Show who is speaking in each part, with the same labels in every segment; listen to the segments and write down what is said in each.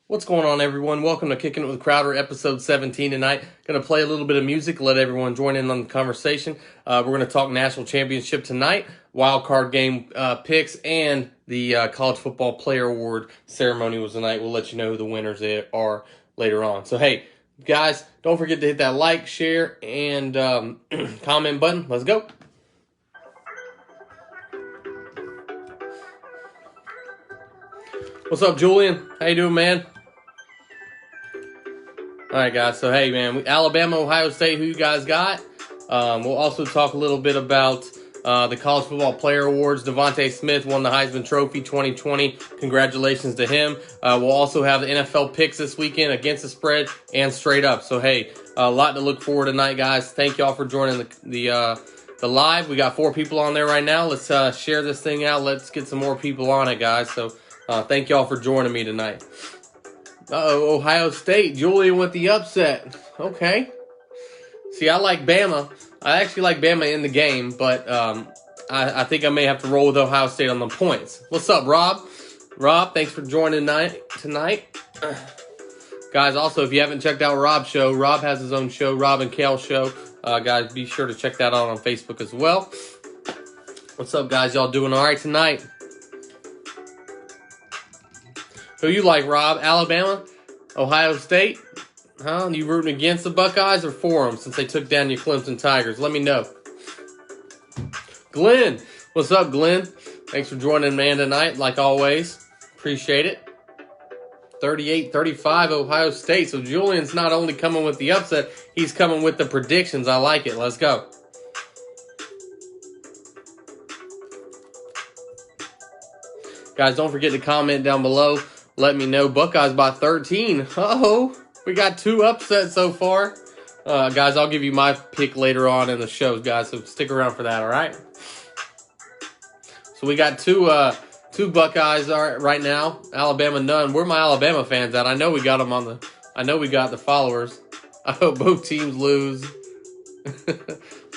Speaker 1: What's going on, everyone? Welcome to Kicking It with Crowder, episode 17 tonight. Going to play a little bit of music, let everyone join in on the conversation. We're going to talk national championship tonight, wild card game picks, and the college football player award ceremony was tonight. We'll let you know who the winners are later on. So, hey, guys, don't forget to hit that like, share, and comment button. Let's go. What's up, Julian? How you doing, man? All right, guys. So, hey, man, Alabama, Ohio State, who you guys got? We'll also talk a little bit about the College Football Player Awards. DeVonta Smith won the Heisman Trophy 2020. Congratulations to him. We'll also have the NFL picks this weekend against the spread and straight up. So, hey, a lot to look forward to tonight, guys. Thank y'all for joining the live. We got 4 people on there right now. Let's share this thing out. Let's get some more people on it, guys. So, thank y'all for joining me tonight. Ohio State. Julian with the upset. Okay. See, I like Bama. I actually like Bama in the game, but I think I may have to roll with Ohio State on the points. What's up, Rob? Rob, thanks for joining tonight. Guys, also, if you haven't checked out Rob's show, Rob has his own show, Rob and Kale Show. Guys, be sure to check that out on Facebook as well. What's up, guys? Y'all doing all right tonight? Who you like, Rob? Alabama? Ohio State? Huh? You rooting against the Buckeyes or for them since they took down your Clemson Tigers? Let me know. Glenn. What's up, Glenn? Thanks for joining, man, tonight, like always. Appreciate it. 38-35 Ohio State. So Julian's not only coming with the upset, he's coming with the predictions. I like it. Let's go. Guys, don't forget to comment down below. Let me know. Buckeyes by 13. Uh-oh. We got 2 upsets so far. Guys, I'll give you my pick later on in the show, guys, so stick around for that, all right? So we got two Buckeyes right now. Alabama, none. Where are my Alabama fans at? I know we got them I know we got the followers. I hope both teams lose.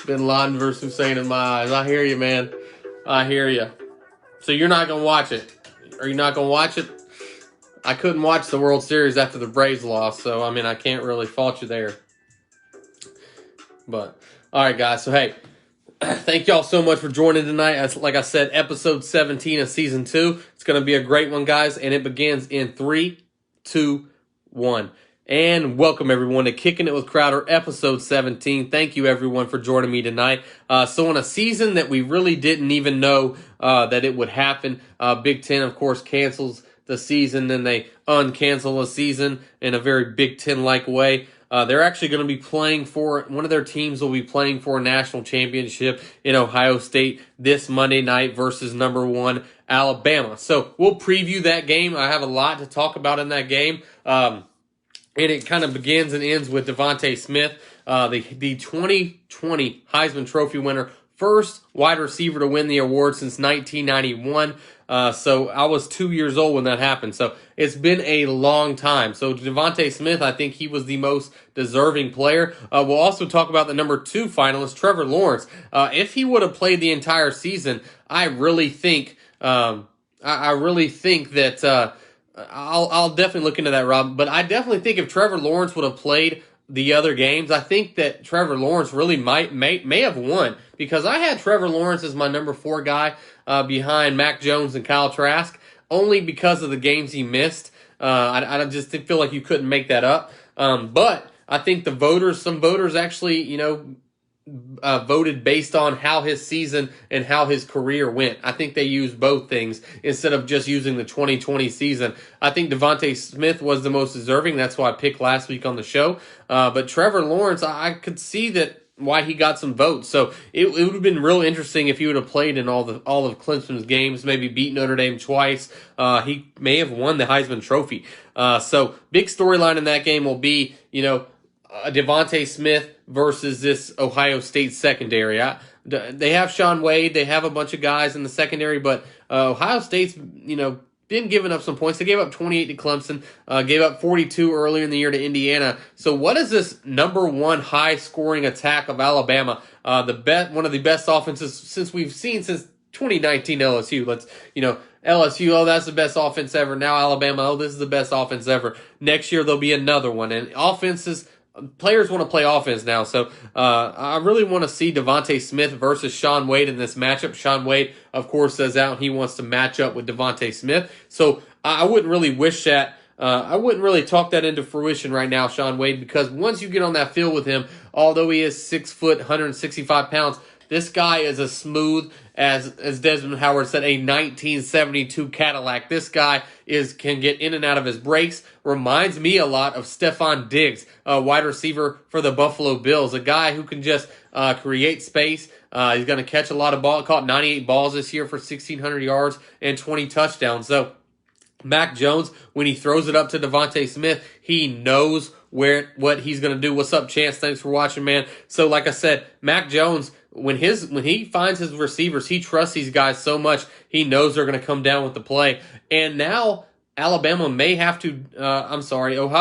Speaker 1: Bin Laden versus Hussein in my eyes. I hear you, man. I hear you. So you're not going to watch it? Are you not going to watch it? I couldn't watch the World Series after the Braves lost, so, I mean, I can't really fault you there. But, all right, guys. So, hey, thank y'all so much for joining tonight. As, like I said, episode 17 of Season 2. It's going to be a great one, guys, and it begins in 3, 2, 1. And welcome, everyone, to Kicking It with Crowder, episode 17. Thank you, everyone, for joining me tonight. So in a season that we really didn't even know that it would happen, Big Ten, of course, cancels the season, then they uncancel a season in a very Big Ten-like way. They're actually going to be playing for, one of their teams will be playing for a national championship in Ohio State this Monday night versus number 1 Alabama. So we'll preview that game. I have a lot to talk about in that game. And it kind of begins and ends with DeVonta Smith, the 2020 Heisman Trophy winner, first wide receiver to win the award since 1991. So I was 2 years old when that happened. So it's been a long time. So DeVonta Smith, I think he was the most deserving player. We'll also talk about the number 2 finalist, Trevor Lawrence. If he would have played the entire season, I really think that I'll definitely look into that, Rob. But I definitely think if Trevor Lawrence would have played the other games, I think that Trevor Lawrence really may have won, because I had Trevor Lawrence as my number 4 guy behind Mac Jones and Kyle Trask, only because of the games he missed. I just feel like you couldn't make that up. But I think some voters actually, voted based on how his season and how his career went. I think they used both things instead of just using the 2020 season. I think DeVonta Smith was the most deserving. That's why I picked last week on the show. But Trevor Lawrence, I could see that why he got some votes. So it would have been real interesting if he would have played in all of Clemson's games, maybe beat Notre Dame twice. He may have won the Heisman Trophy. So big storyline in that game will be, DeVonta Smith versus this Ohio State secondary. They have Sean Wade. They have a bunch of guys in the secondary, but Ohio State's, been giving up some points. They gave up 28 to Clemson, gave up 42 earlier in the year to Indiana. So what is this number 1 high-scoring attack of Alabama? One of the best offenses since we've seen since 2019 LSU. Let's, LSU, oh, that's the best offense ever. Now Alabama, oh, this is the best offense ever. Next year there'll be another one. And players want to play offense now. So I really want to see Devontae Smith versus Shaun Wade in this matchup. Shaun Wade, of course, says out he wants to match up with Devontae Smith. So I wouldn't really wish that. I wouldn't really talk that into fruition right now, Shaun Wade, because once you get on that field with him, although he is 6 foot, 165 pounds, this guy is as smooth as Desmond Howard said, a 1972 Cadillac. This guy can get in and out of his breaks. Reminds me a lot of Stephon Diggs, a wide receiver for the Buffalo Bills, a guy who can just create space. He's going to catch a lot of balls. Caught 98 balls this year for 1,600 yards and 20 touchdowns. So Mac Jones, when he throws it up to Devontae Smith, he knows what he's going to do. What's up, Chance? Thanks for watching, man. So, like I said, Mac Jones, when he finds his receivers, he trusts these guys so much, he knows they're going to come down with the play. And now Ohio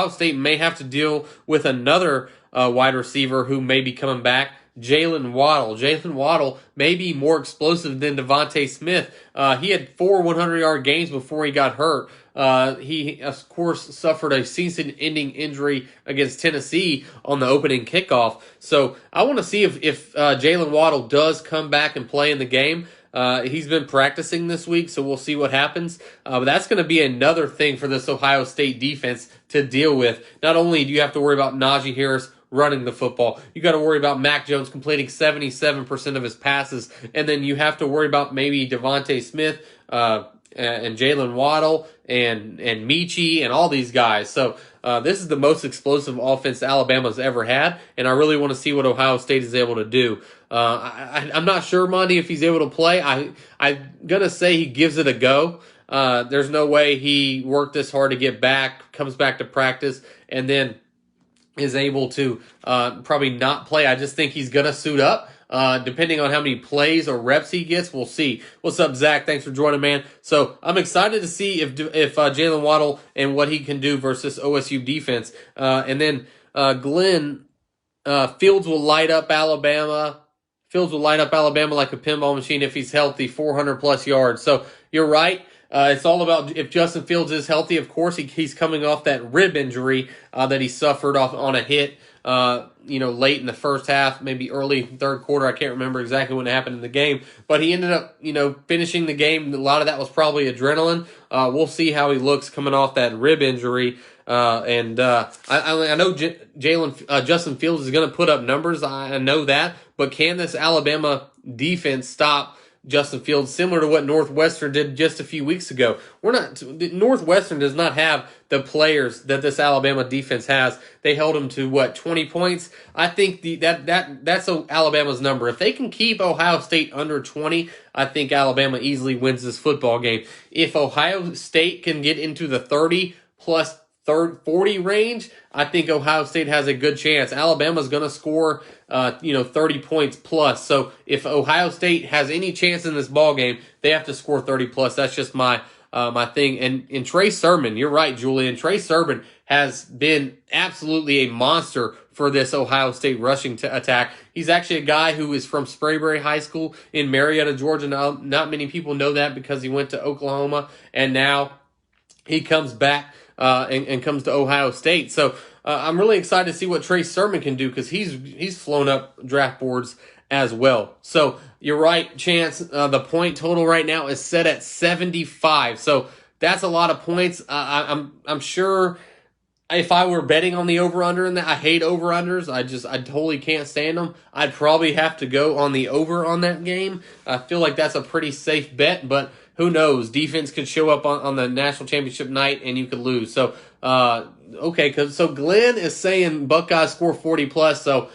Speaker 1: State may have to deal with another wide receiver who may be coming back, Jalen Waddle. Jalen Waddle may be more explosive than Devontae Smith. He had 4 100-yard games before he got hurt. He, of course, suffered a season-ending injury against Tennessee on the opening kickoff. So I want to see if Jalen Waddle does come back and play in the game. He's been practicing this week, so we'll see what happens. But that's going to be another thing for this Ohio State defense to deal with. Not only do you have to worry about Najee Harris running the football, you got to worry about Mac Jones completing 77% of his passes, and then you have to worry about maybe Devontae Smith and Jalen Waddle and Michie and all these guys. So this is the most explosive offense Alabama's ever had, and I really want to see what Ohio State is able to do. I'm not sure, Monty, if he's able to play. I'm going to say he gives it a go. There's no way he worked this hard to get back, comes back to practice, and then is able to probably not play. I just think he's going to suit up. Depending on how many plays or reps he gets, we'll see. What's up, Zach? Thanks for joining, man. So I'm excited to see if Jalen Waddle and what he can do versus OSU defense. And then Glenn, Fields will light up Alabama. Fields will light up Alabama like a pinball machine if he's healthy, 400-plus yards. So you're right. It's all about if Justin Fields is healthy. Of course, he's coming off that rib injury that he suffered on a hit, late in the first half, maybe early third quarter. I can't remember exactly when it happened in the game, but he ended up, finishing the game. A lot of that was probably adrenaline. We'll see how he looks coming off that rib injury. I know Justin Fields is going to put up numbers. I know that, but can this Alabama defense stop Justin Fields, similar to what Northwestern did just a few weeks ago? Northwestern does not have the players that this Alabama defense has. They held them to 20 points. I think that's Alabama's number. If they can keep Ohio State under 20, I think Alabama easily wins this football game. If Ohio State can get into the 30 plus 40 range, I think Ohio State has a good chance. Alabama's going to score 30 points plus. So if Ohio State has any chance in this ball game, they have to score 30 plus. That's just my thing. And Trey Sermon, you're right, Julian. Trey Sermon has been absolutely a monster for this Ohio State rushing attack. He's actually a guy who is from Sprayberry High School in Marietta, Georgia. Now, not many people know that because he went to Oklahoma, and now he comes back and comes to Ohio State. So I'm really excited to see what Trey Sermon can do because he's flown up draft boards as well. So you're right, Chance. The point total right now is set at 75. So that's a lot of points. I'm sure if I were betting on the over-under in that, I hate over-unders. I totally can't stand them. I'd probably have to go on the over on that game. I feel like that's a pretty safe bet, but who knows? Defense could show up on the national championship night and you could lose. So, so Glenn is saying Buckeyes score 40 plus. So,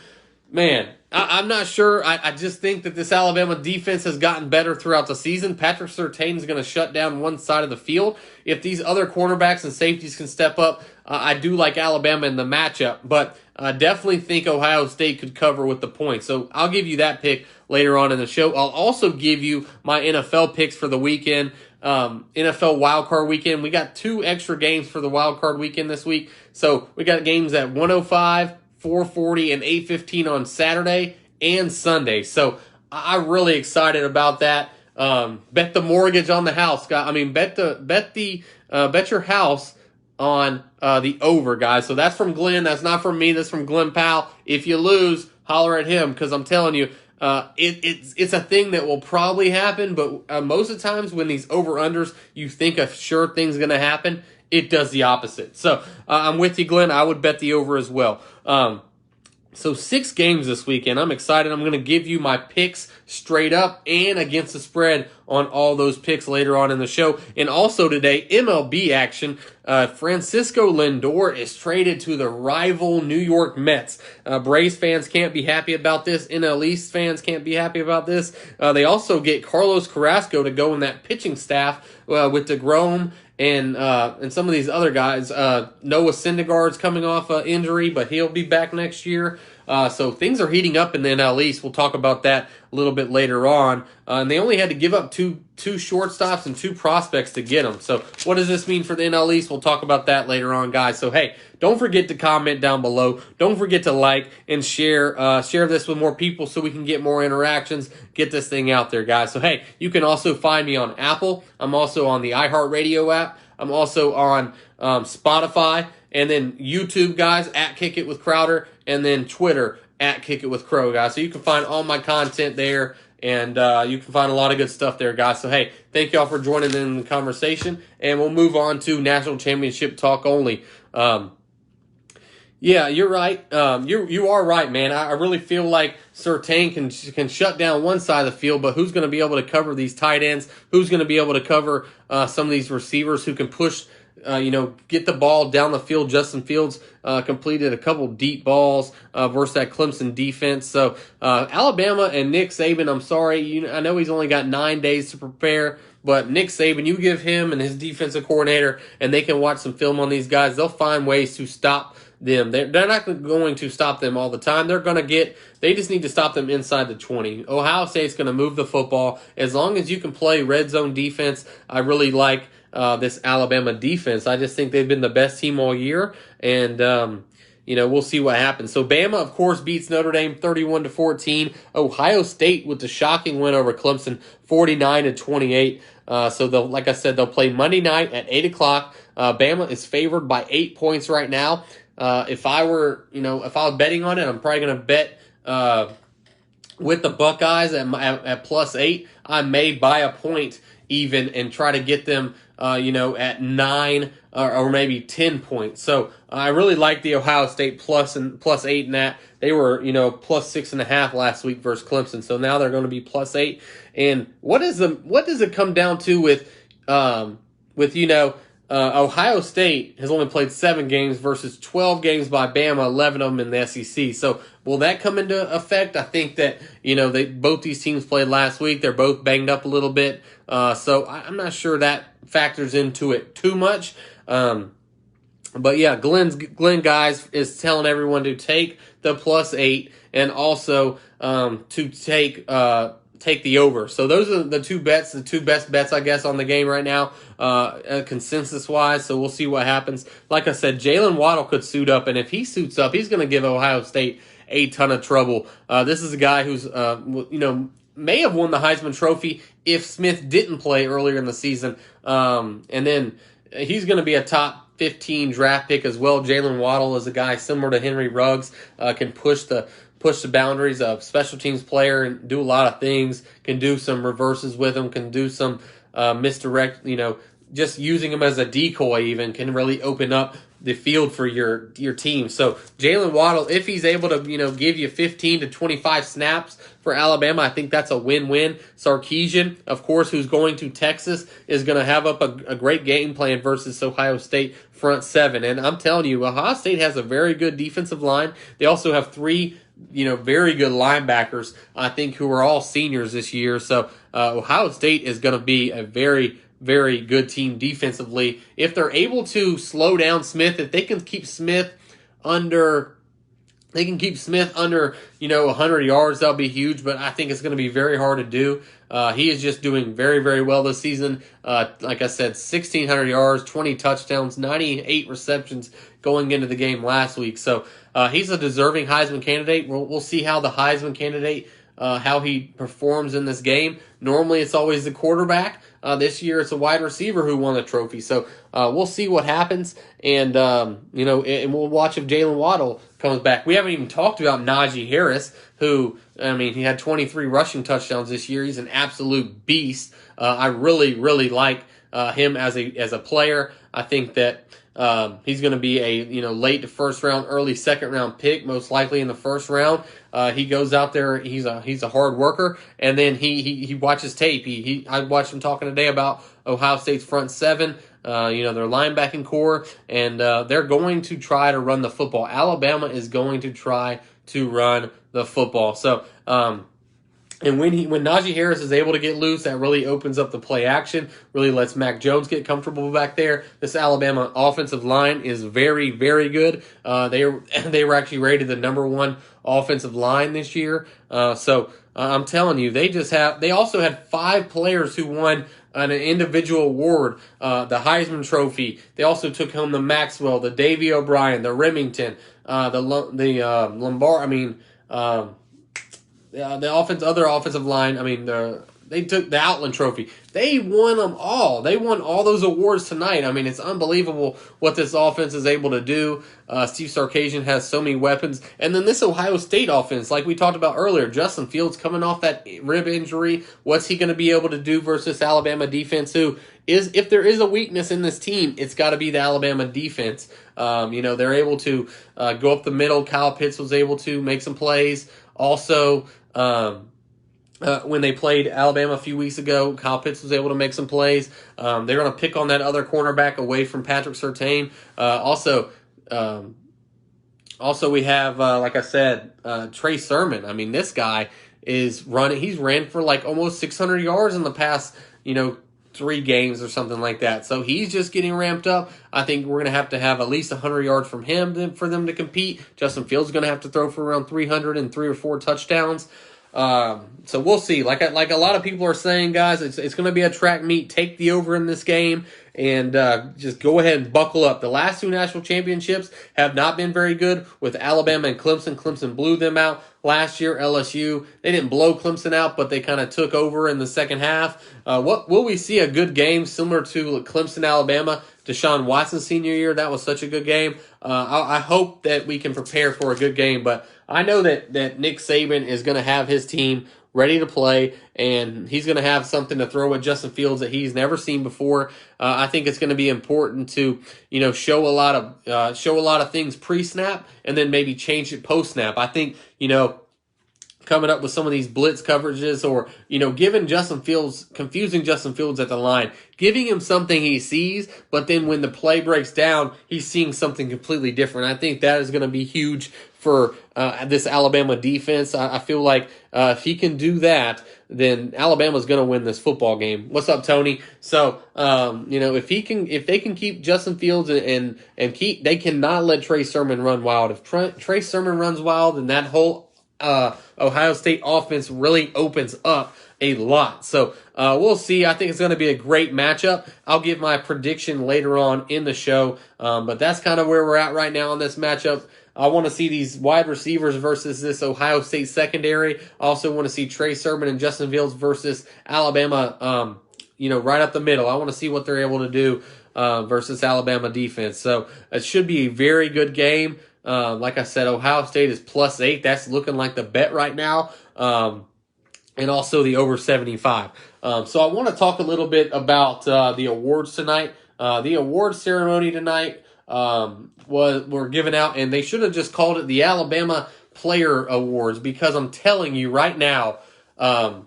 Speaker 1: man, I'm not sure. I just think that this Alabama defense has gotten better throughout the season. Patrick Surtain is going to shut down one side of the field. If these other cornerbacks and safeties can step up, I do like Alabama in the matchup, but I definitely think Ohio State could cover with the points. So I'll give you that pick later on in the show. I'll also give you my NFL picks for the weekend, NFL wildcard weekend. We got 2 extra games for the wildcard weekend this week. So we got games at 105, 440, and 8:15 on Saturday and Sunday. So I'm really excited about that. Bet the mortgage on the house, guys. I mean, bet your house on the over, guys. So that's from Glenn. That's not from me. That's from Glenn Powell. If you lose, holler at him, because I'm telling you, it's a thing that will probably happen. But most of the times when these over-unders, you think a sure thing's going to happen, it does the opposite. So I'm with you, Glenn. I would bet the over as well. So 6 games this weekend. I'm excited. I'm going to give you my picks straight up and against the spread on all those picks later on in the show. And also today, MLB action. Francisco Lindor is traded to the rival New York Mets. Braves fans can't be happy about this. NL East fans can't be happy about this. They also get Carlos Carrasco to go in that pitching staff with DeGrom and some of these other guys. Noah Syndergaard's coming off an injury, but he'll be back next year. So things are heating up in the NL East. We'll talk about that a little bit later on. And they only had to give up two shortstops and 2 prospects to get them. So what does this mean for the NL East? We'll talk about that later on, guys. So, hey, don't forget to comment down below. Don't forget to like and share this with more people so we can get more interactions, get this thing out there, guys. So, hey, you can also find me on Apple. I'm also on the iHeartRadio app. I'm also on Spotify. And then YouTube, guys, at Kick It with Crowder. And then Twitter, at Kick It with Crow, guys. So you can find all my content there. And you can find a lot of good stuff there, guys. So, hey, thank y'all for joining in the conversation. And we'll move on to National Championship talk only. Yeah, you're right. You are right, man. I really feel like Surtain can shut down one side of the field, but who's going to be able to cover these tight ends? Who's going to be able to cover some of these receivers who can push, get the ball down the field? Justin Fields completed a couple deep balls versus that Clemson defense. So Alabama and Nick Saban, I'm sorry, I know he's only got 9 days to prepare, but Nick Saban, you give him and his defensive coordinator, and they can watch some film on these guys. They'll find ways to stop them. They're not going to stop them all the time. They just need to stop them inside the 20. Ohio State's going to move the football. As long as you can play red zone defense, I really like this Alabama defense. I just think they've been the best team all year, and we'll see what happens. So Bama, of course, beats Notre Dame 31-14. Ohio State with the shocking win over Clemson 49-28. So like I said, they'll play Monday night at 8:00. Bama is favored by 8 points right now. If I was betting on it, I'm probably going to bet with the Buckeyes at +8. I may buy a point even and try to get them, at 9 or maybe 10 points. So I really like the Ohio State +8 in that. They were, +6.5 last week versus Clemson. So now they're going to be +8. And what does it come down to with Ohio State has only played 7 games versus 12 games by Bama, 11 of them in the SEC. So will that come into effect? I think that, both these teams played last week. They're both banged up a little bit. So I'm not sure that factors into it too much. But yeah, Glenn, guys, is telling everyone to take the +8 and also to take the over. So those are the two best bets, I guess, on the game right now, consensus-wise. So we'll see what happens. Like I said, Jalen Waddle could suit up, and if he suits up, he's going to give Ohio State a ton of trouble. This is a guy who's, may have won the Heisman Trophy if Smith didn't play earlier in the season. And then he's going to be a top 15 draft pick as well. Jalen Waddle is a guy similar to Henry Ruggs, can push the boundaries of special teams player and do a lot of things, can do some reverses with him, can do some misdirect, just using him as a decoy even can really open up the field for your team. So Jalen Waddle, if he's able to, give you 15 to 25 snaps for Alabama, I think that's a win-win. Sarkisian, of course, who's going to Texas, is going to have up a great game plan versus Ohio State front 7. And I'm telling you, Ohio State has a very good defensive line. They also have 3 very good linebackers, I think, who are all seniors this year. So Ohio State is going to be a very, very good team defensively. If they're able to slow down Smith, if they can keep Smith under 100 yards, that'll be huge, but I think it's going to be very hard to do. He is just doing very, very well this season. Like I said, 1,600 yards, 20 touchdowns, 98 receptions going into the game last week. So he's a deserving Heisman candidate. We'll see how the Heisman candidate how he performs in this game. Normally, it's always the quarterback. This year, it's a wide receiver who won the trophy. So we'll see what happens, and and we'll watch if Jalen Waddle comes back. We haven't even talked about Najee Harris, who he had 23 rushing touchdowns this year. He's an absolute beast. I really, really like him as a player. I think that he's going to be a late first round, early second round pick, most likely in the first round. He goes out there. He's a hard worker, and then he watches tape. I watched him talking today about Ohio State's front seven. Their linebacking core, and they're going to try to run the football. Alabama is going to try to run the football. So. And when Najee Harris is able to get loose, that really opens up the play action, really lets Mac Jones get comfortable back there. This Alabama offensive line is very, very good. They were actually rated the number one offensive line this year. I'm telling you, they also had 5 players who won an individual award, the Heisman Trophy. They also took home the Maxwell, the Davy O'Brien, the Remington, the Lombard. The other offensive line. They took the Outland Trophy. They won them all. They won all those awards tonight. It's unbelievable what this offense is able to do. Steve Sarkisian has so many weapons. And then this Ohio State offense, like we talked about earlier, Justin Fields coming off that rib injury. What's he going to be able to do versus Alabama defense, who is, if there is a weakness in this team, it's got to be the Alabama defense. They're able to go up the middle. Kyle Pitts was able to make some plays. Also, when they played Alabama a few weeks ago, Kyle Pitts was able to make some plays. They're going to pick on that other cornerback away from Patrick Surtain. Also, we have, like I said, Trey Sermon. This guy is running. He's ran for like almost 600 yards in the past, 3 games or something like that. So he's just getting ramped up. I think we're going to have at least 100 yards from him for them to compete. Justin Fields is going to have to throw for around 300 and 3 or 4 touchdowns. So we'll see. Like a lot of people are saying, guys, it's going to be a track meet. Take the over in this game and just go ahead and buckle up. The last 2 national championships have not been very good with Alabama and Clemson. Clemson blew them out last year. LSU, they didn't blow Clemson out, but they kind of took over in the second half. Will we see a good game similar to Clemson, Alabama, Deshaun Watson's senior year? That was such a good game. I hope that we can prepare for a good game, but I know that Nick Saban is going to have his team ready to play, and he's going to have something to throw at Justin Fields that he's never seen before. I think it's going to be important to show a lot of things pre-snap and then maybe change it post-snap. I think coming up with some of these blitz coverages or, confusing Justin Fields at the line, giving him something he sees, but then when the play breaks down, he's seeing something completely different. I think that is going to be huge for this Alabama defense. I feel like if he can do that, then Alabama's going to win this football game. What's up, Tony? So, if they can keep Justin Fields they cannot let Trey Sermon run wild. If Trey Sermon runs wild, then that whole Ohio State offense really opens up a lot. So we'll see. I think it's going to be a great matchup. I'll give my prediction later on in the show, but that's kind of where we're at right now on this matchup. I want to see these wide receivers versus this Ohio State secondary. I also want to see Trey Sermon and Justin Fields versus Alabama, right up the middle. I want to see what they're able to do versus Alabama defense. So it should be a very good game. Like I said, Ohio State is +8. That's looking like the bet right now. And also the over 75. So I want to talk a little bit about the awards tonight. The awards ceremony tonight were given out, and they should have just called it the Alabama Player Awards, because I'm telling you right now, Devontae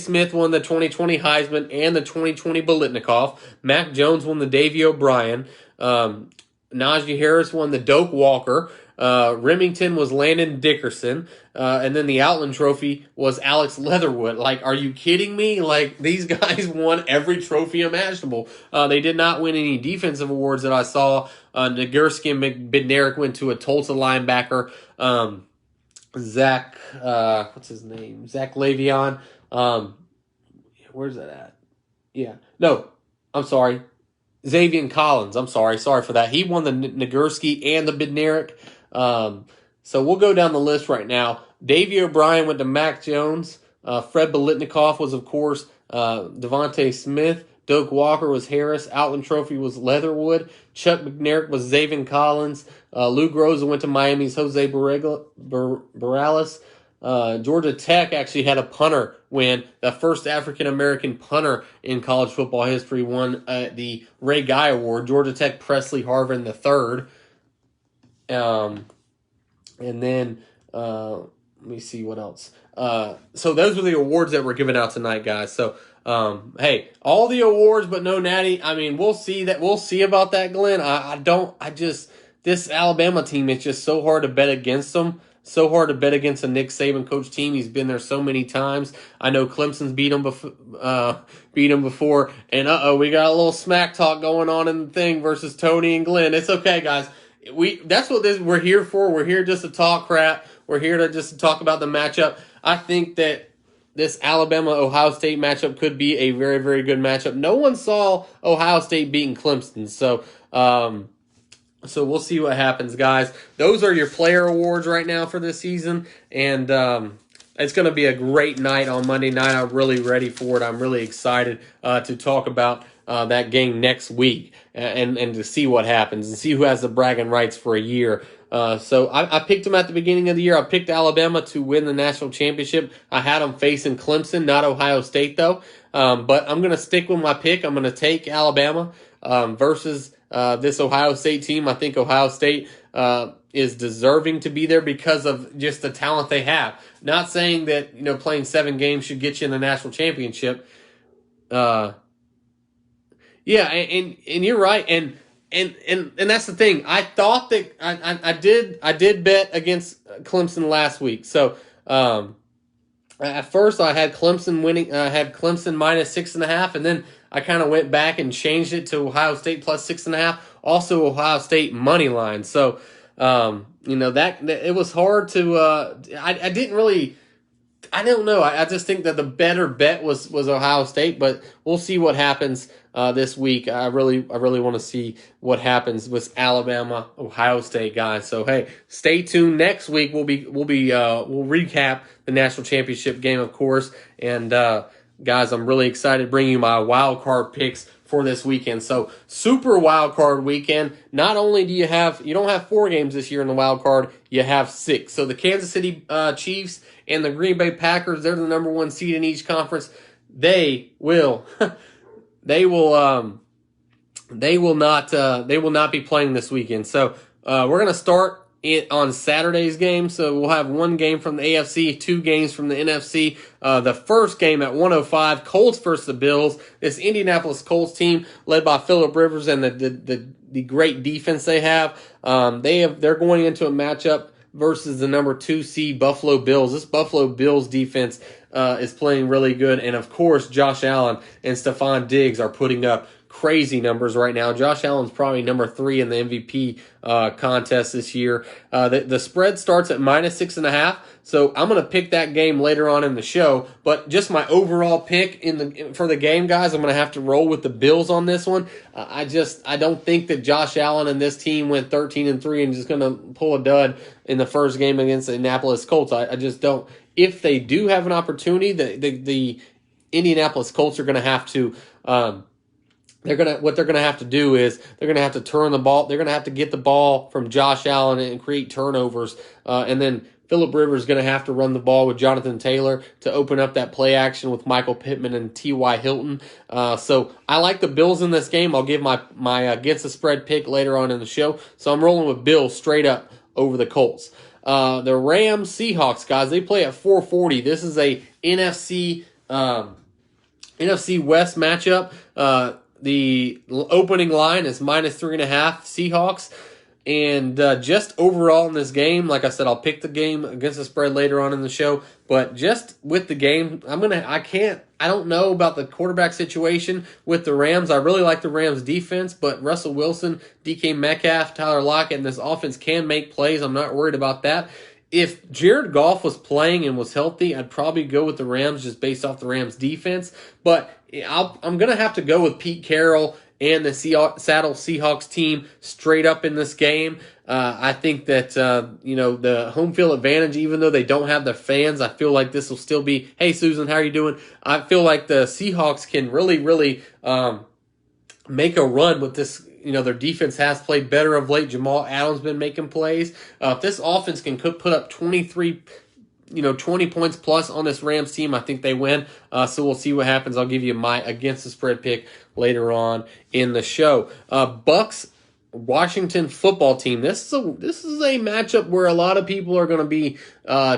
Speaker 1: Smith won the 2020 Heisman and the 2020 Biletnikoff. Mac Jones won the Davy O'Brien. Najee Harris won the Doak Walker. Remington was Landon Dickerson. And then the Outland Trophy was Alex Leatherwood. Like, are you kidding me? Like, these guys won every trophy imaginable. They did not win any defensive awards that I saw. Nagurski and Bednarik went to a Tulsa linebacker. Zach, what's his name? Zach Lavion. Where's that at? Yeah. No, I'm sorry. Xavier Collins. I'm sorry. Sorry for that. He won the Nagurski and the Bednarik. So we'll go down the list right now. Davey O'Brien went to Mac Jones. Fred Biletnikoff was, of course, Devontae Smith. Doak Walker was Harris. Outland Trophy was Leatherwood. Chuck McNair was Zaven Collins. Lou Groza went to Miami's Jose Morales. Georgia Tech actually had a punter win. The first African-American punter in college football history won the Ray Guy Award. Georgia Tech Presley Harvin III. And then, let me see what else. So those were the awards that were given out tonight, guys. So, hey, all the awards, but no Natty. I mean, we'll see that. We'll see about that, Glenn. This Alabama team, it's just so hard to bet against them. So hard to bet against a Nick Saban coach team. He's been there so many times. I know Clemson's beat him before. And we got a little smack talk going on in the thing versus Tony and Glenn. It's okay, guys. That's what we're here for. We're here just to talk crap. We're here to just talk about the matchup. I think that this Alabama-Ohio State matchup could be a very, very good matchup. No one saw Ohio State beating Clemson, so we'll see what happens, guys. Those are your player awards right now for this season, and it's going to be a great night on Monday night. I'm really ready for it. I'm really excited to talk about that game next week and to see what happens and see who has the bragging rights for a year. So I picked them at the beginning of the year. I picked Alabama to win the national championship. I had them facing Clemson, not Ohio State, though. But I'm going to stick with my pick. I'm going to take Alabama versus this Ohio State team. I think Ohio State is deserving to be there because of just the talent they have. Not saying that playing 7 games should get you in the national championship. Yeah, and you're right, and that's the thing. I thought that I did bet against Clemson last week. So at first I had Clemson winning. I had Clemson minus 6.5, and then I kind of went back and changed it to Ohio State plus 6.5. Also Ohio State money line. So that it was hard to. I didn't really. I don't know. I just think that the better bet was Ohio State, but we'll see what happens this week. I really want to see what happens with Alabama, Ohio State, guys. So hey, stay tuned. Next week we'll recap the national championship game, of course. And guys, I'm really excited to bring you my wild card picks for this weekend. So super wild card weekend. Not only do you don't have 4 games this year in the wild card, you have 6. So the Kansas City Chiefs and the Green Bay Packers, they're the number 1 seed in each conference. They will not be playing this weekend. So we're gonna start it on Saturday's game. So we'll have 1 game from the AFC, 2 games from the NFC. The first game at 1:05, Colts versus the Bills. This Indianapolis Colts team, led by Phillip Rivers and the great defense they have. They're going into a matchup versus the number 2 seed Buffalo Bills. This Buffalo Bills defense is playing really good. And, of course, Josh Allen and Stephon Diggs are putting up crazy numbers right now. Josh Allen's probably number 3 in the MVP contest this year. The spread starts at minus 6.5. So I'm going to pick that game later on in the show. But just my overall pick for the game, guys, I'm going to have to roll with the Bills on this one. I don't think that Josh Allen and this team went 13-3 and just going to pull a dud in the first game against the Indianapolis Colts. I just don't. If they do have an opportunity, the Indianapolis Colts are going to have to. What they're gonna have to do is they're gonna have to turn the ball. They're gonna have to get the ball from Josh Allen and create turnovers, and then Phillip Rivers is gonna have to run the ball with Jonathan Taylor to open up that play action with Michael Pittman and T.Y. Hilton. So I like the Bills in this game. I'll give my against the spread pick later on in the show. So I'm rolling with Bills straight up over the Colts. The Rams Seahawks, guys, they play at 4:40. This is a NFC West matchup. The opening line is minus 3.5 Seahawks. And just overall in this game, like I said, I'll pick the game against the spread later on in the show. But just with the game, I don't know about the quarterback situation with the Rams. I really like the Rams defense, but Russell Wilson, DK Metcalf, Tyler Lockett, and this offense can make plays. I'm not worried about that. If Jared Goff was playing and was healthy, I'd probably go with the Rams just based off the Rams defense. But I'm going to have to go with Pete Carroll and the Seattle Seahawks team straight up in this game. I think that, the home field advantage, even though they don't have their fans, I feel like this will still be, hey, Susan, how are you doing? I feel like the Seahawks can really, really make a run with this. Their defense has played better of late. Jamal Adams been making plays. If this offense can put up 20 points plus on this Rams team, I think they win. So we'll see what happens. I'll give you my against the spread pick later on in the show. Bucks Washington football team. This is a matchup where a lot of people are going to be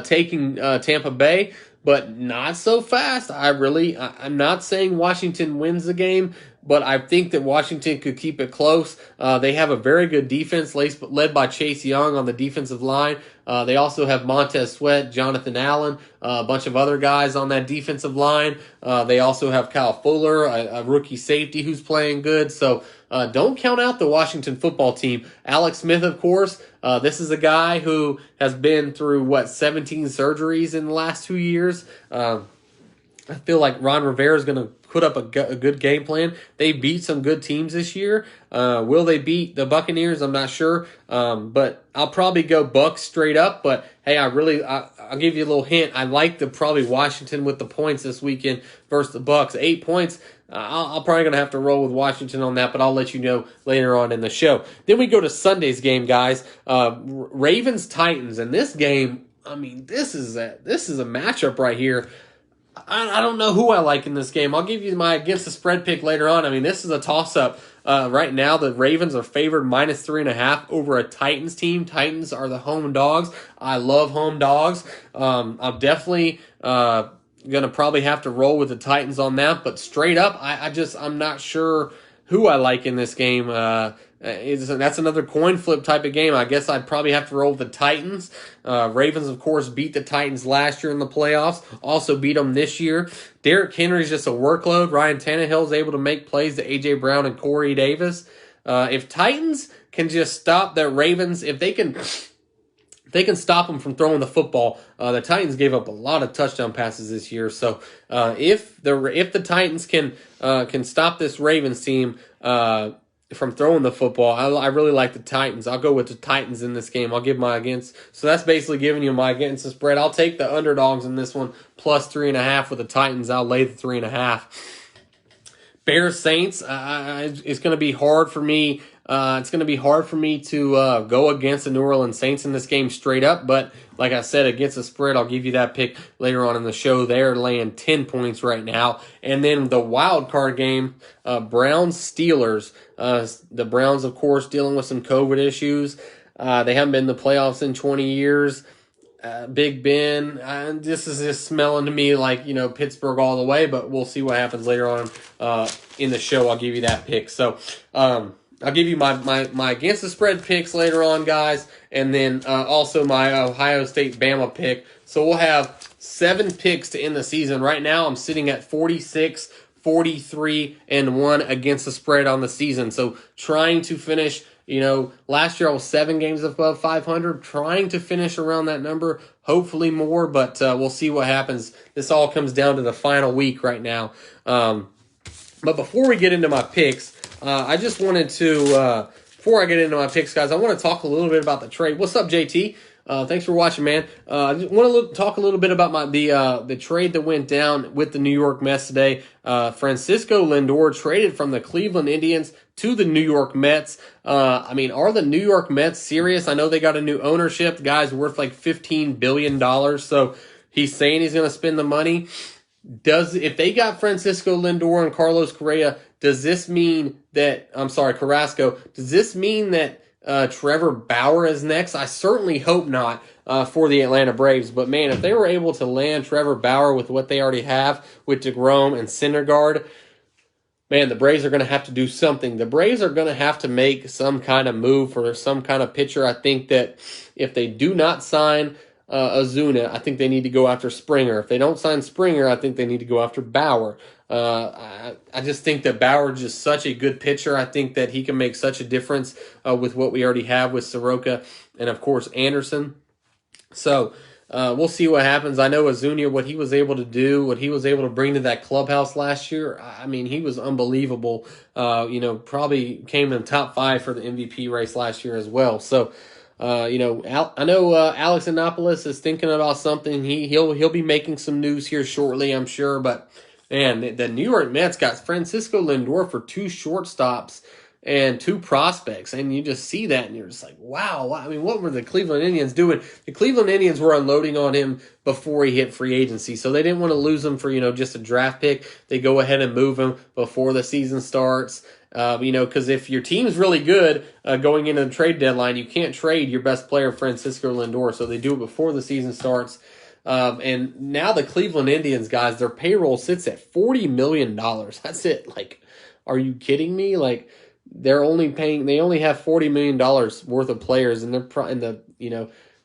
Speaker 1: taking Tampa Bay, but not so fast. I'm not saying Washington wins the game, but I think that Washington could keep it close. They have a very good defense led by Chase Young on the defensive line. They also have Montez Sweat, Jonathan Allen, a bunch of other guys on that defensive line. They also have Kyle Fuller, a rookie safety who's playing good. So don't count out the Washington football team. Alex Smith, of course. This is a guy who has been through, 17 surgeries in the last 2 years. I feel like Ron Rivera is going to put up a good game plan. They beat some good teams this year. Will they beat the Buccaneers? I'm not sure. But I'll probably go Bucks straight up. But hey, I'll give you a little hint. I like probably Washington with the points this weekend versus the Bucks. 8 points. I'll probably going to have to roll with Washington on that, but I'll let you know later on in the show. Then we go to Sunday's game, guys. Ravens-Titans. And this game, this is a matchup right here. I don't know who I like in this game. I'll give you my against the spread pick later on. this is a toss-up. Right now, the Ravens are favored -3.5 over a Titans team. Titans are the home dogs. I love home dogs. I'm definitely going to probably have to roll with the Titans on that. But straight up, I'm not sure who I like in this game. That's another coin flip type of game. I guess I'd probably have to roll with the Titans. Ravens, of course, beat the Titans last year in the playoffs. Also beat them this year. Derrick Henry's just a workload. Ryan Tannehill's able to make plays to A.J. Brown and Corey Davis. If Titans can just stop the Ravens, if they can stop them from throwing the football. The Titans gave up a lot of touchdown passes this year. So if the Titans can stop this Ravens team from throwing the football, I really like the Titans. I'll go with the Titans in this game. I'll give my against. So that's basically giving you my against the spread. I'll take the underdogs in this one +3.5 with the Titans. I'll lay the 3.5. Bears Saints. It's going to be hard for me. It's going to be hard for me to go against the New Orleans Saints in this game straight up. But like I said, against the spread, I'll give you that pick later on in the show. They're laying 10 points right now. And then the wild card game, Browns-Steelers. The Browns, of course, dealing with some COVID issues. They haven't been in the playoffs in 20 years. Big Ben, this is just smelling to me like, Pittsburgh all the way. But we'll see what happens later on in the show. I'll give you that pick. So, I'll give you my against the spread picks later on, guys, and then also my Ohio State Bama pick. So we'll have 7 picks to end the season. Right now, I'm sitting at 46, 43, and 1 against the spread on the season. So trying to finish, last year I was 7 games above 500, trying to finish around that number, hopefully more, but we'll see what happens. This all comes down to the final week right now. But before we get into my picks, I just wanted to, before I get into my picks, guys, I want to talk a little bit about the trade. What's up, JT? Thanks for watching, man. I just want to talk a little bit about the trade that went down with the New York Mets today. Francisco Lindor traded from the Cleveland Indians to the New York Mets. Are the New York Mets serious? I know they got a new ownership. The guy's worth like $15 billion. So he's saying he's going to spend the money. If they got Francisco Lindor and Carlos Correa, does this mean that, Carrasco, does this mean that Trevor Bauer is next? I certainly hope not for the Atlanta Braves. But, man, if they were able to land Trevor Bauer with what they already have with DeGrom and Syndergaard, man, the Braves are going to have to do something. The Braves are going to have to make some kind of move for some kind of pitcher. I think that if they do not sign Ozuna, I think they need to go after Springer. If they don't sign Springer, I think they need to go after Bauer. I just think that Bauer is just such a good pitcher. I think that he can make such a difference with what we already have with Soroka and, of course, Anderson. So we'll see what happens. I know Azunia, what he was able to do, what he was able to bring to that clubhouse last year. I mean, he was unbelievable. Probably came in top 5 for the MVP race last year as well. So, I know Alex Annapolis is thinking about something. He'll be making some news here shortly, I'm sure. But man, the New York Mets got Francisco Lindor for 2 shortstops and 2 prospects, and you just see that, and you're just like, wow. I mean, what were the Cleveland Indians doing? The Cleveland Indians were unloading on him before he hit free agency, so they didn't want to lose him for just a draft pick. They go ahead and move him before the season starts. Because if your team's really good going into the trade deadline, you can't trade your best player, Francisco Lindor. So they do it before the season starts. And now the Cleveland Indians, guys, their payroll sits at $40 million. That's it. Like, are you kidding me? Like, they only have $40 million worth of players, and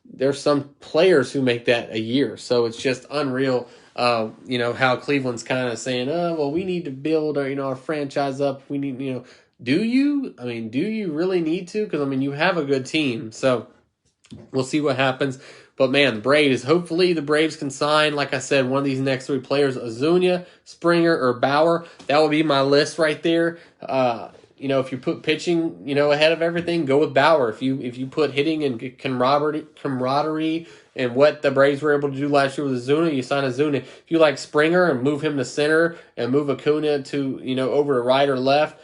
Speaker 1: there's some players who make that a year. So it's just unreal. How Cleveland's kind of saying, oh, well, we need to build our franchise up. We need, do you? I mean, do you really need to? Because, you have a good team. So we'll see what happens. But, man, hopefully the Braves can sign, like I said, one of these next 3 players, Azunia, Springer, or Bauer. That would be my list right there. If you put pitching, ahead of everything, go with Bauer. If you put hitting and camaraderie and what the Braves were able to do last year with Azunia, you sign Azunia. If you like Springer and move him to center and move Acuna to over to right or left,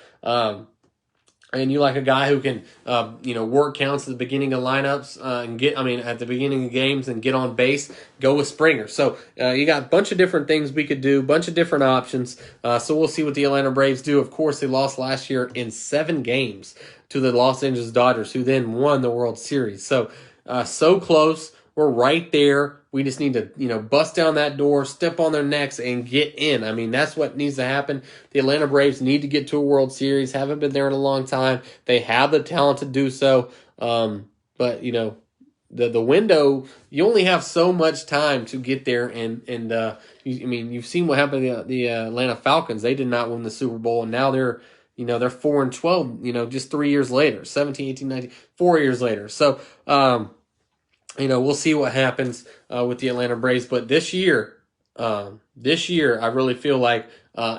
Speaker 1: and you like a guy who can work counts at the beginning of lineups at the beginning of games and get on base, go with Springer. So you got a bunch of different things we could do, bunch of different options. So we'll see what the Atlanta Braves do. Of course, they lost last year in 7 games to the Los Angeles Dodgers, who then won the World Series. So close. We're right there. We just need to, bust down that door, step on their necks, and get in. That's what needs to happen. The Atlanta Braves need to get to a World Series. Haven't been there in a long time. They have the talent to do so. But, the window, you only have so much time to get there. You've seen what happened to the Atlanta Falcons. They did not win the Super Bowl, and now they're 4-12, just 3 years later, 17, 18, 19, 4 years later. So, we'll see what happens with the Atlanta Braves. But this year, I really feel like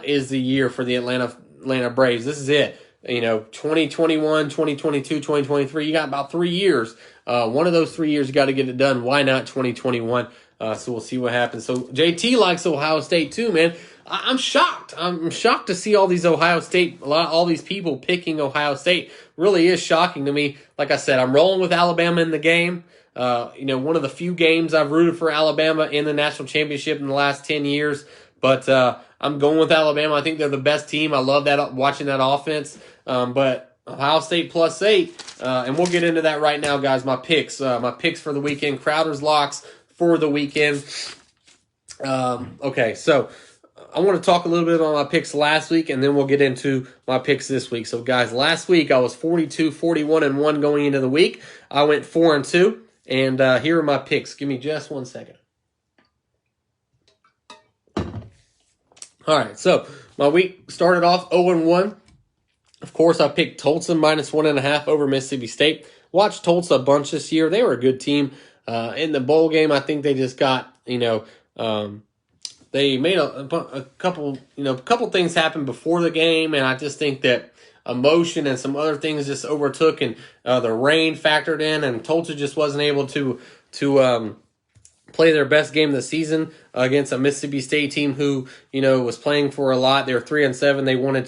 Speaker 1: is the year for the Atlanta Braves. This is it. 2021, 2022, 2023, you got about 3 years. One of those 3 years, you got to get it done. Why not 2021? So we'll see what happens. So JT likes Ohio State too, man. I'm shocked. I'm shocked to see all these all these people picking Ohio State. Really is shocking to me. Like I said, I'm rolling with Alabama in the game. One of the few games I've rooted for Alabama in the national championship in the last 10 years. But I'm going with Alabama. I think they're the best team. I love that watching that offense. But Ohio State +8. And we'll get into that right now, guys. My picks for the weekend. Crowder's locks for the weekend. Okay, so I want to talk a little bit about my picks last week, and then we'll get into my picks this week. So, guys, last week I was 42, 41-1 going into the week. I went 4-2. And here are my picks. Give me just 1 second. All right, so my week started off 0-1. Of course, I picked Tulsa -1.5 over Mississippi State. Watched Tulsa a bunch this year. They were a good team. In the bowl game, I think they just got, they made a couple things happen before the game, and I just think that emotion and some other things just overtook, and the rain factored in, and Tulsa just wasn't able to play their best game of the season against a Mississippi State team who was playing for a lot. They were 3-7. They wanted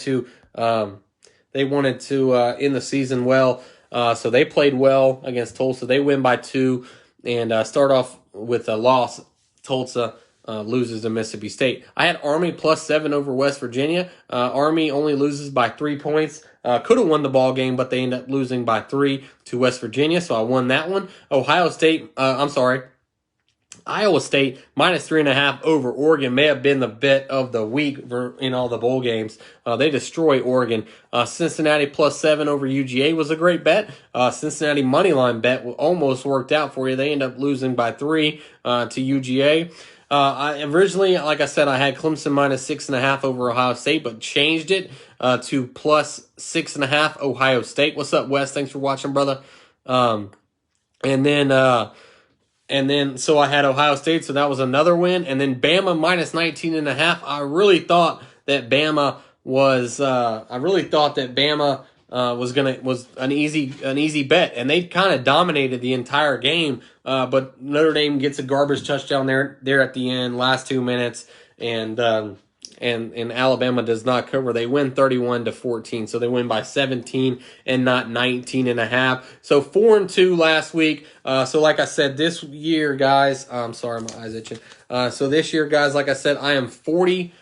Speaker 1: to end the season well, so they played well against Tulsa. They win by 2 and start off with a loss. Tulsa loses to Mississippi State. I had Army +7 over West Virginia. Army only loses by 3 points. Could have won the ball game, but they end up losing by 3 to West Virginia, so I won that one. Iowa State -3.5 over Oregon may have been the bet of the week in all the bowl games. They destroy Oregon. Cincinnati +7 over UGA was a great bet. Cincinnati moneyline bet almost worked out for you. They end up losing by 3 to UGA. I originally, like I said, I had Clemson -6.5 over Ohio State, but changed it to +6.5 Ohio State. What's up, Wes? Thanks for watching, brother. And then And then, so I had Ohio State, so that was another win. And then Bama minus 19.5. I really thought that Bama was an easy bet, and they kind of dominated the entire game. But Notre Dame gets a garbage touchdown there at the end, last 2 minutes, and Alabama does not cover. They win 31-14, so they win by 17 and not 19.5. So 4-2 last week. So like I said, this year, guys, I'm sorry, my eyes itching. So this year, guys, like I said, I am 40.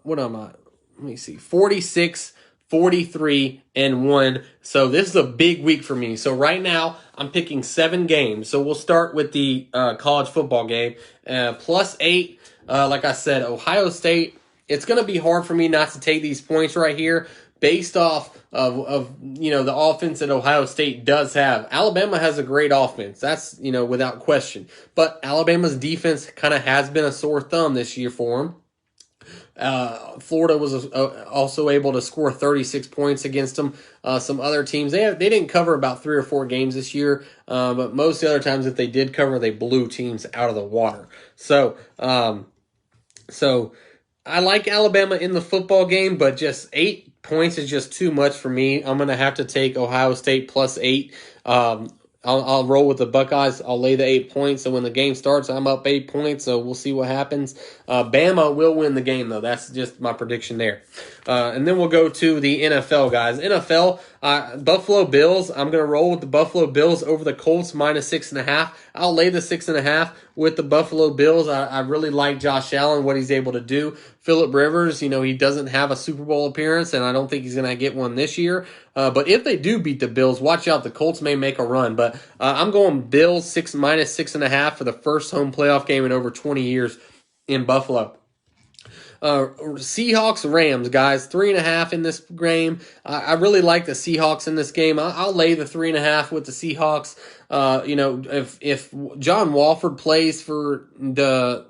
Speaker 1: What am I? Let me see, 46, 43, and 1. So this is a big week for me. So right now, I'm picking 7 games. So we'll start with the college football game. +8, like I said, Ohio State. It's going to be hard for me not to take these points right here based off of the offense that Ohio State does have. Alabama has a great offense. That's, without question. But Alabama's defense kind of has been a sore thumb this year for them. Florida was also able to score 36 points against them. Some other teams, they didn't cover about 3 or 4 games this year, but most of the other times if they did cover, they blew teams out of the water. So I like Alabama in the football game, but just 8 points is just too much for me. I'm going to have to take Ohio State +8. I'll roll with the Buckeyes. I'll lay the 8 points. So when the game starts, I'm up 8 points. So we'll see what happens. Bama will win the game, though. That's just my prediction there. And then we'll go to the NFL, guys. NFL, Buffalo Bills. I'm going to roll with the Buffalo Bills over the Colts -6.5. I'll lay the 6.5 with the Buffalo Bills. I really like Josh Allen, what he's able to do. Phillip Rivers, he doesn't have a Super Bowl appearance, and I don't think he's going to get one this year. But if they do beat the Bills, watch out. The Colts may make a run. But I'm going Bills -6.5 for the first home playoff game in over 20 years in Buffalo. Seahawks Rams, guys, 3.5 in this game. I really like the Seahawks in this game. I'll lay the 3.5 with the Seahawks. If John Walford plays for the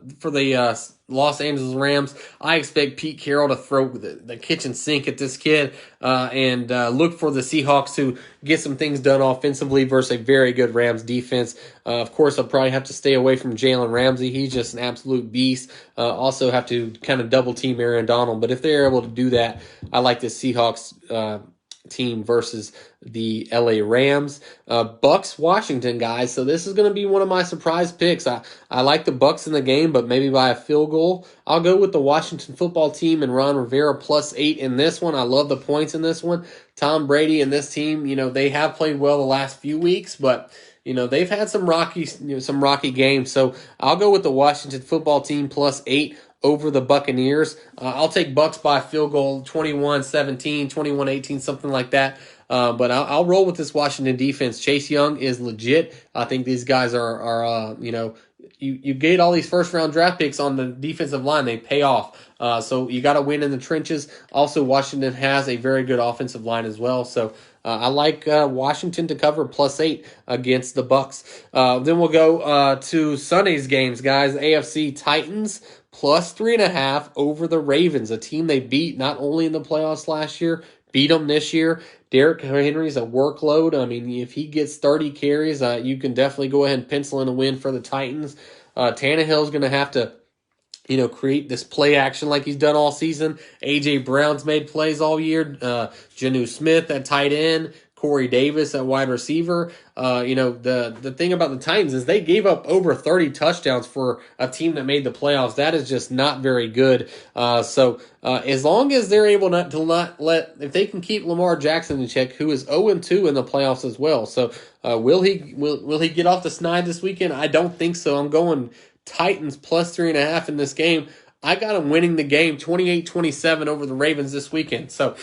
Speaker 1: Los Angeles Rams, I expect Pete Carroll to throw the kitchen sink at this kid and look for the Seahawks to get some things done offensively versus a very good Rams defense. Of course, I'll probably have to stay away from Jalen Ramsey. He's just an absolute beast. Also have to kind of double team Aaron Donald. But if they're able to do that, I like the Seahawks team versus the LA Rams. Bucks Washington, guys. So this is going to be one of my surprise picks. I like the Bucks in the game, but maybe by a field goal. I'll go with the Washington football team and Ron Rivera +8 in this one. I love the points in this one. Tom Brady and this team, they have played well the last few weeks, but they've had some rocky games. So I'll go with the Washington football team +8 over the Buccaneers. I'll take Bucks by a field goal, 21-17, 21-18, something like that. But I'll roll with this Washington defense. Chase Young is legit. I think these guys are you get all these first-round draft picks on the defensive line. They pay off. So you got to win in the trenches. Also, Washington has a very good offensive line as well. So I like Washington to cover +8 against the Bucks. Then we'll go to Sunday's games, guys. AFC Titans +3.5 over the Ravens, a team they beat not only in the playoffs last year, beat them this year. Derrick Henry's a workload. I mean, if he gets 30 carries, you can definitely go ahead and pencil in a win for the Titans. Tannehill's going to have to create this play action like he's done all season. A.J. Brown's made plays all year. Jonnu Smith at tight end. Corey Davis at wide receiver. The thing about the Titans is they gave up over 30 touchdowns for a team that made the playoffs. That is just not very good. So as long as they're able if they can keep Lamar Jackson in check, who is 0-2 in the playoffs as well. So will he get off the snide this weekend? I don't think so. I'm going Titans +3.5 in this game. I got them winning the game 28-27 over the Ravens this weekend. So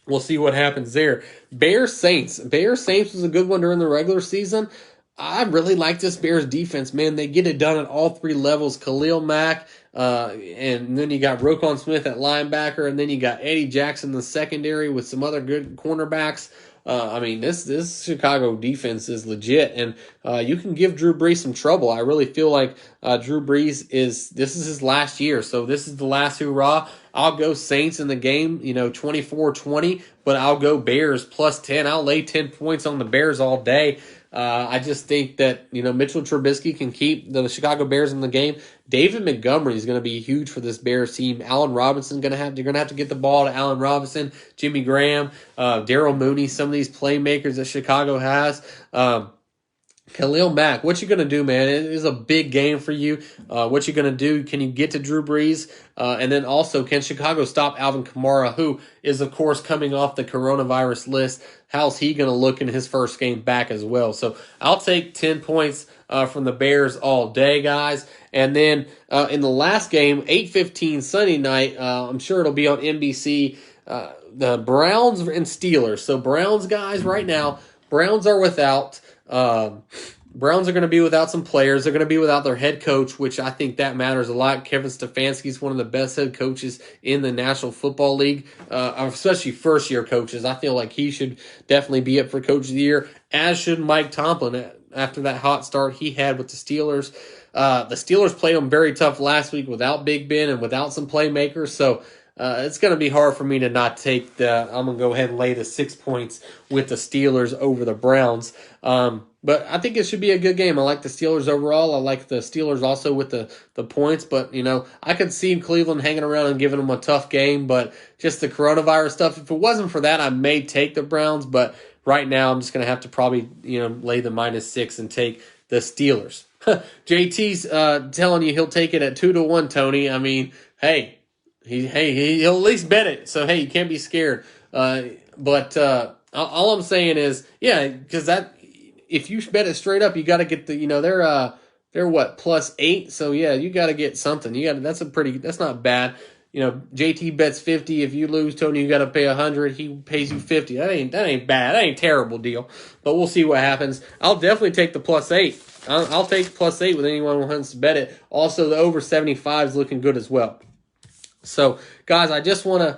Speaker 1: we'll see what happens there. Bears Saints. Bears Saints was a good one during the regular season. I really like this Bears defense, man. They get it done at all 3 levels. Khalil Mack, and then you got Roquan Smith at linebacker, and then you got Eddie Jackson in the secondary with some other good cornerbacks. This Chicago defense is legit, and you can give Drew Brees some trouble. I really feel like Drew Brees this is his last year, so this is the last hurrah. I'll go Saints in the game, 24-20, but I'll go Bears +10. I'll lay 10 points on the Bears all day. I just think that, Mitchell Trubisky can keep the Chicago Bears in the game. David Montgomery is going to be huge for this Bears team. Allen Robinson they're going to have to get the ball to Allen Robinson, Jimmy Graham, Darryl Mooney, some of these playmakers that Chicago has. Khalil Mack, what you going to do, man? It is a big game for you. What you going to do? Can you get to Drew Brees? And then also, can Chicago stop Alvin Kamara, who is, of course, coming off the coronavirus list? How's he going to look in his first game back as well? So I'll take 10 points from the Bears all day, guys. And then in the last game, 8:15 Sunday night, I'm sure it'll be on NBC, the Browns and Steelers. So Browns, guys, right now, Browns are without... Browns are going to be without some players. They're going to be without their head coach, which I think that matters a lot. Kevin Stefanski is one of the best head coaches in the National Football League, especially first-year coaches. I feel like he should definitely be up for Coach of the Year, as should Mike Tomlin after that hot start he had with the Steelers. The Steelers played them very tough last week without Big Ben and without some playmakers, so it's going to be hard for me to not take I'm going to go ahead and lay the 6 points with the Steelers over the Browns. But I think it should be a good game. I like the Steelers overall. I like the Steelers also with the points. But, I could see Cleveland hanging around and giving them a tough game. But just the coronavirus stuff, if it wasn't for that, I may take the Browns. But right now I'm just going to have to probably, lay the -6 and take the Steelers. JT's telling you he'll take it at 2-1, Tony. I mean, hey, he'll at least bet it. So, hey, you can't be scared. But all I'm saying is, yeah, because if you bet it straight up, you got to get the, they're what, +8. So yeah, you got to get something. That's not bad. JT bets 50. If you lose, Tony, you got to pay 100. He pays you 50. That ain't bad. That ain't a terrible deal. But we'll see what happens. I'll definitely take the +8. I'll take +8 with anyone who wants to bet it. Also, the over 75 is looking good as well. So, guys, I just want to.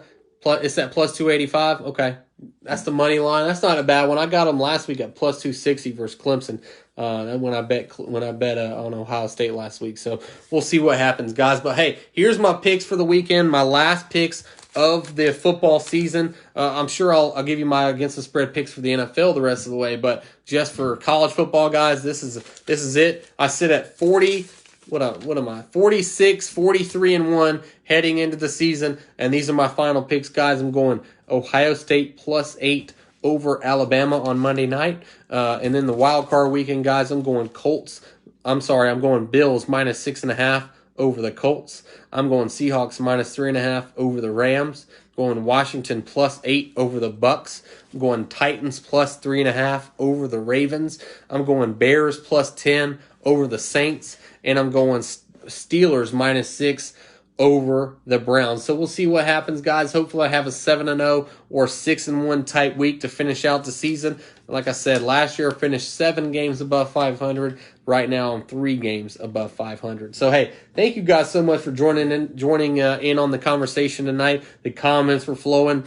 Speaker 1: It's at +285. Okay. That's the money line. That's not a bad one. I got them last week at +260 versus Clemson. When I bet on Ohio State last week. So we'll see what happens, guys. But hey, here's my picks for the weekend. My last picks of the football season. I'm sure I'll give you my against the spread picks for the NFL the rest of the way. But just for college football, guys, this is it. I sit at 40. What am I? 46, 43-1 heading into the season, and these are my final picks, guys. I'm going Ohio State +8 over Alabama on Monday night, and then the wild card weekend, guys. I'm going Bills -6.5 over the Colts. I'm going Seahawks -3.5 over the Rams. Going Washington +8 over the Bucks. I'm going Titans +3.5 over the Ravens. I'm going Bears +10 over the Saints. And I'm going Steelers -6 over the Browns. So we'll see what happens, guys. Hopefully I have a 7-0 or 6-1 type week to finish out the season. Like I said, last year I finished 7 games above 500. Right now I'm 3 games above 500. So, hey, thank you guys so much for joining in on the conversation tonight. The comments were flowing.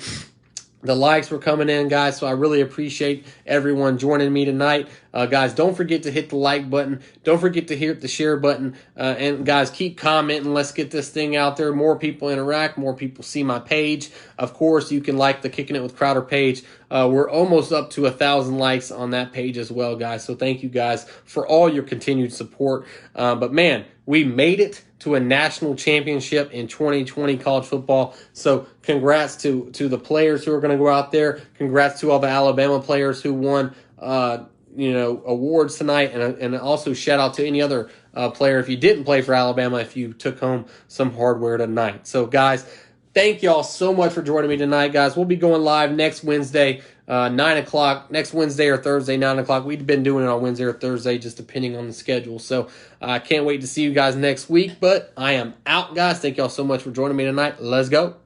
Speaker 1: The likes were coming in, guys, so I really appreciate everyone joining me tonight. Guys, don't forget to hit the like button. Don't forget to hit the share button. And, guys, keep commenting. Let's get this thing out there. More people interact. More people see my page. Of course, you can like the Kicking It with Crowder page. We're almost up to 1,000 likes on that page as well, guys. So thank you, guys, for all your continued support. But, man, we made it to a national championship in 2020 college football. So congrats to the players who are going to go out there. Congrats to all the Alabama players who won, awards tonight. And also shout out to any other player if you didn't play for Alabama, if you took home some hardware tonight. So, guys, thank y'all so much for joining me tonight, guys. We'll be going live next Wednesday, 9 o'clock. Next Wednesday or Thursday, 9 o'clock. We've been doing it on Wednesday or Thursday, just depending on the schedule. So I can't wait to see you guys next week. But I am out, guys. Thank y'all so much for joining me tonight. Let's go.